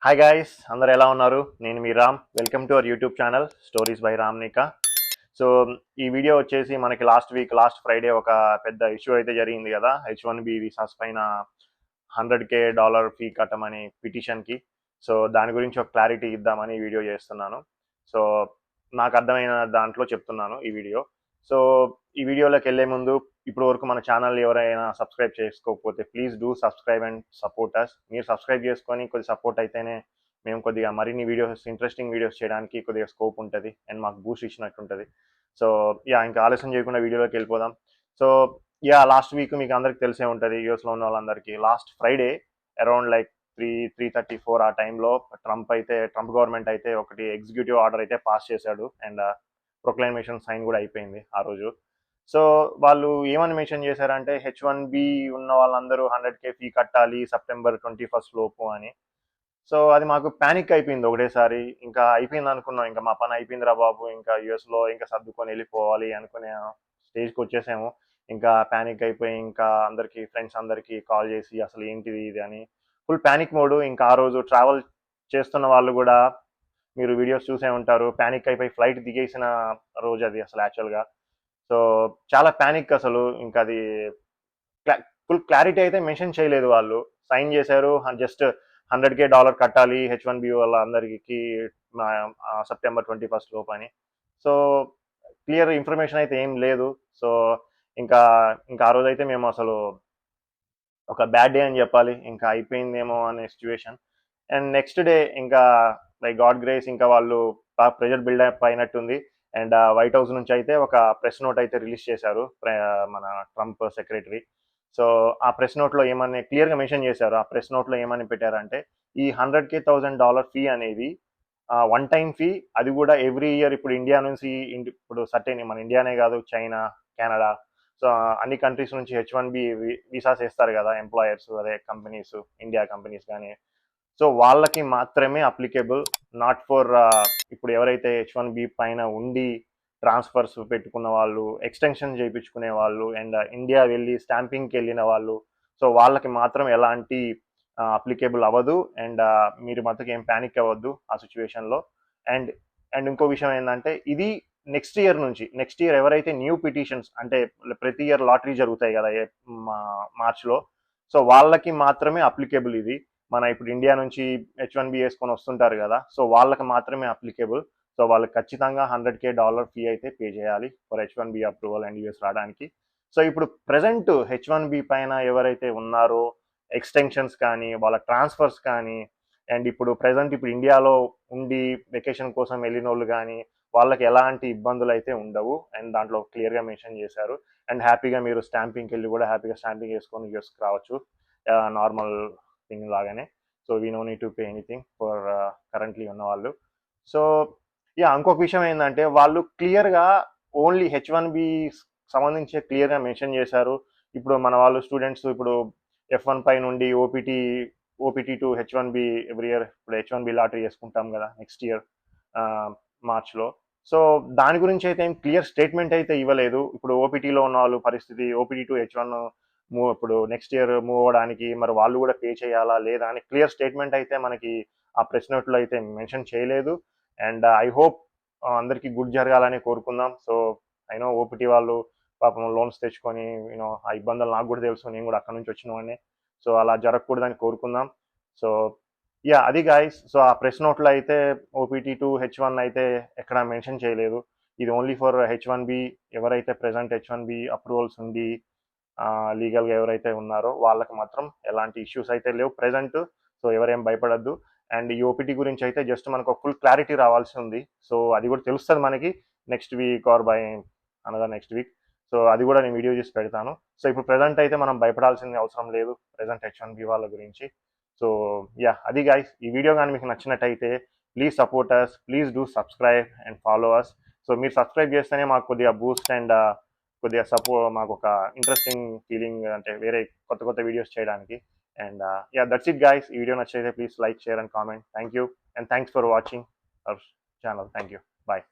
Hi guys, అందరు ఎలా ఉన్నారు? నేను మీ Ram. Welcome to our YouTube channel stories by Ramnika. So ఈ వీడియో వచ్చేసి మనకి లాస్ట్ ఫ్రైడే ఒక పెద్ద ఇష్యూ అయితే జరిగింది కదా, H1B వీసాస్ పైన $100K ఫీ కట్టమని పిటిషన్కి. సో దాని గురించి ఒక క్లారిటీ ఇద్దామని ఈ వీడియో చేస్తున్నాను. సో నాకు అర్థమైన దాంట్లో చెప్తున్నాను ఈ వీడియో. సో ఈ వీడియోలోకి వెళ్ళే ముందు ఇప్పుడు వరకు మన ఛానల్ ఎవరైనా సబ్స్క్రైబ్ చేసుకోకపోతే please do subscribe and support us. మీరు సబ్స్క్రైబ్ చేసుకొని కొద్ది సపోర్ట్ అయితేనే మేము కొద్దిగా మరిన్ని వీడియోస్, ఇంట్రెస్టింగ్ వీడియోస్ చేయడానికి కొద్దిగా స్కోప్ ఉంటుంది అండ్ మాకు బూస్ట్ ఇచ్చినట్టు ఉంటుంది. సో ఇంకా ఆలస్యం చేయకుండా వీడియోలోకి వెళ్ళిపోదాం. సో లాస్ట్ వీక్ మీకు అందరికి తెలిసే ఉంటుంది, యూఎస్లో ఉన్న వాళ్ళందరికీ. లాస్ట్ ఫ్రైడే అరౌండ్ లైక్ 3:34 ఆ టైంలో ట్రంప్ గవర్నమెంట్ అయితే ఒకటి ఎగ్జిక్యూటివ్ ఆర్డర్ అయితే పాస్ చేశాడు అండ్ ప్రొక్లైమేషన్ సైన్ కూడా అయిపోయింది ఆ రోజు. సో వాళ్ళు ఏమని మెన్షన్ చేశారంటే H1B ఉన్న వాళ్ళందరూ 100K ఫీ కట్టాలి September 21 లోపు అని. సో అది మాకు ప్యానిక్ అయిపోయింది ఒకటేసారి. ఇంకా అయిపోయింది అనుకున్నాం, ఇంకా మా పని అయిపోయిందిరా బాబు, ఇంకా యూఎస్లో ఇంకా సర్దుకొని వెళ్ళిపోవాలి అనుకునే స్టేజ్కి వచ్చేసాము. ఇంకా ప్యానిక్ అయిపోయి ఇంకా ఫ్రెండ్స్ అందరికీ కాల్ చేసి అసలు ఏంటిది ఇది అని ఫుల్ ప్యానిక్ మోడ్. ఇంకా ఆ రోజు ట్రావెల్ చేస్తున్న వాళ్ళు కూడా మీరు వీడియోస్ చూసే ఉంటారు, ప్యానిక్ అయిపోయి ఫ్లైట్ దిగేసిన రోజు అది అసలు యాక్చువల్గా. సో చాలా ప్యానిక్ అసలు. ఇంకా అది ఫుల్ క్లారిటీ అయితే మెన్షన్ చేయలేదు వాళ్ళు. సైన్ చేశారు, జస్ట్ $100K కట్టాలి H1B వాళ్ళ అందరికి September 21 లోపు అని. సో క్లియర్ ఇన్ఫర్మేషన్ అయితే ఏం లేదు. సో ఇంకా ఇంకా ఆ రోజైతే మేము అసలు ఒక బ్యాడ్ డే అని చెప్పాలి, ఇంకా అయిపోయిందేమో అనే సిచ్యువేషన్. అండ్ నెక్స్ట్ డే ఇంకా బై గాడ్ గ్రేస్ ఇంకా వాళ్ళు ప్రెజర్ బిల్డప్ అయినట్టుంది. అండ్ వైట్ హౌస్ నుంచి అయితే ఒక ప్రెస్ నోట్ అయితే రిలీజ్ చేశారు మన ట్రంప్ సెక్రటరీ. సో ఆ ప్రెస్ నోట్లో ఏమని క్లియర్గా మెన్షన్ చేశారు, ఆ ప్రెస్ నోట్లో ఏమని పెట్టారంటే ఈ $100K ఫీ అనేది వన్ టైం ఫీ. అది కూడా ఎవ్రీ ఇయర్. ఇప్పుడు ఇండియా నుంచి ఇప్పుడు సర్టెన్ మన ఇండియానే కాదు, చైనా, కెనడా, సో అన్ని కంట్రీస్ నుంచి H1B వీసాస్ వేస్తారు కదా ఎంప్లాయర్స్, అదే కంపెనీస్, ఇండియా కంపెనీస్ కానీ. సో వాళ్ళకి మాత్రమే అప్లికేబుల్, నాట్ ఫర్ ఇప్పుడు ఎవరైతే H1B పైన ఉండి ట్రాన్స్ఫర్స్ పెట్టుకున్న వాళ్ళు, ఎక్స్టెన్షన్ చేయించుకునే వాళ్ళు అండ్ ఇండియా వెళ్ళి స్టాంపింగ్కి వెళ్ళిన వాళ్ళు, సో వాళ్ళకి మాత్రం ఎలాంటి అప్లికేబుల్ అవ్వదు. అండ్ మీరు మటుకు ఏం ప్యానిక్ అవ్వద్దు ఆ సిచ్యువేషన్లో. అండ్ అండ్ ఇంకో విషయం ఏంటంటే ఇది నెక్స్ట్ ఇయర్ ఎవరైతే న్యూ పిటిషన్స్, అంటే ప్రతి ఇయర్ లాటరీ జరుగుతాయి కదా మార్చ్లో, సో వాళ్ళకి మాత్రమే అప్లికేబుల్ ఇది. మన ఇప్పుడు ఇండియా నుంచి H1B వేసుకొని వస్తుంటారు కదా, సో వాళ్ళకి మాత్రమే అప్లికేబుల్. సో వాళ్ళకి ఖచ్చితంగా $100K ఫీ అయితే పే చేయాలి for H1B approval and US రావడానికి. సో ఇప్పుడు ప్రజెంట్ H1B పైన ఎవరైతే ఉన్నారో, ఎక్స్టెన్షన్స్ కానీ వాళ్ళ ట్రాన్స్ఫర్స్ కానీ, అండ్ ఇప్పుడు ఇండియాలో ఉండి వెకేషన్ కోసం వెళ్ళిన వాళ్ళు కానీ వాళ్ళకి ఎలాంటి ఇబ్బందులు అయితే ఉండవు. అండ్ దాంట్లో క్లియర్గా మెన్షన్ చేశారు. అండ్ హ్యాపీగా మీరు స్టాంపింగ్కి వెళ్ళి కూడా హ్యాపీగా స్టాంపింగ్ వేసుకొని యూఎస్కి రావచ్చు నార్మల్ థింగ్ లాగానే. So we know need to pay anything for currently ఉన్న వాళ్ళు. సో ఇంకొక విషయం ఏంటంటే వాళ్ళు క్లియర్గా ఓన్లీ H1B సంబంధించి క్లియర్గా మెన్షన్ చేశారు. ఇప్పుడు మన వాళ్ళు స్టూడెంట్స్ ఇప్పుడు F1 పై నుండి OPT to H1B every year, ఇప్పుడు H1B లాటరీ చేసుకుంటాం కదా నెక్స్ట్ ఇయర్ మార్చ్లో. సో దాని గురించి అయితే ఏం క్లియర్ స్టేట్మెంట్ అయితే ఇవ్వలేదు. ఇప్పుడు ఓపీటీలో ఉన్న వాళ్ళు పరిస్థితి, ఓపీటీ టు H1 ఇప్పుడు నెక్స్ట్ ఇయర్ మూవ్ అవ్వడానికి మరి వాళ్ళు కూడా పే చేయాలా లేదా అని క్లియర్ స్టేట్మెంట్ అయితే మనకి ఆ ప్రెస్ నోట్లో అయితే మెన్షన్ చేయలేదు. అండ్ ఐ హోప్ అందరికీ గుడ్ జరగాలని కోరుకుందాం. సో అయినో ఓపీటీ వాళ్ళు పాపం లోన్స్ తెచ్చుకొని ఆ ఇబ్బందులు నాకు కూడా తెలుసు, నేను కూడా అక్కడ నుంచి వచ్చిన వాడిని. సో అలా జరగకూడదని కోరుకుందాం. సో అది గాయస్. సో ఆ ప్రెస్ నోట్లో అయితే ఓపీటీ టు H1 అయితే ఎక్కడ మెన్షన్ చేయలేదు. ఇది ఓన్లీ ఫర్ H1B. ఎవరైతే ప్రెసెంట్ H1B అప్రూవల్స్ ఉండి లీగల్గా ఎవరైతే ఉన్నారో వాళ్ళకి మాత్రం ఎలాంటి ఇష్యూస్ అయితే లేవు ప్రెసెంట్. సో ఎవరేం భయపడద్దు. అండ్ ఈ ఓపీటీ గురించి అయితే జస్ట్ మనకు ఫుల్ క్లారిటీ రావాల్సి ఉంది. సో అది కూడా తెలుస్తుంది మనకి next week or by another next week. So అది కూడా నేను వీడియో చేసి పెడతాను. సో ఇప్పుడు ప్రెసెంట్ అయితే మనం భయపడాల్సిన అవసరం లేదు ప్రెసెంట్ H1B వాళ్ళ గురించి. సో అది గాయస్. ఈ వీడియో కానీ మీకు నచ్చినట్టయితే please support us, please do subscribe and follow us. So మీరు సబ్స్క్రైబ్ చేస్తేనే మాకు కొద్దిగా బూస్ట్ అండ్ కొద్దిగా మాకు ఒక ఇంట్రెస్టింగ్ ఫీలింగ్, అంటే వేరే కొత్త కొత్త వీడియోస్ చేయడానికి. And that's it guys. ఈ వీడియో నచ్చితే please like, share and comment. Thank you and thanks for watching our channel. Thank you. Bye.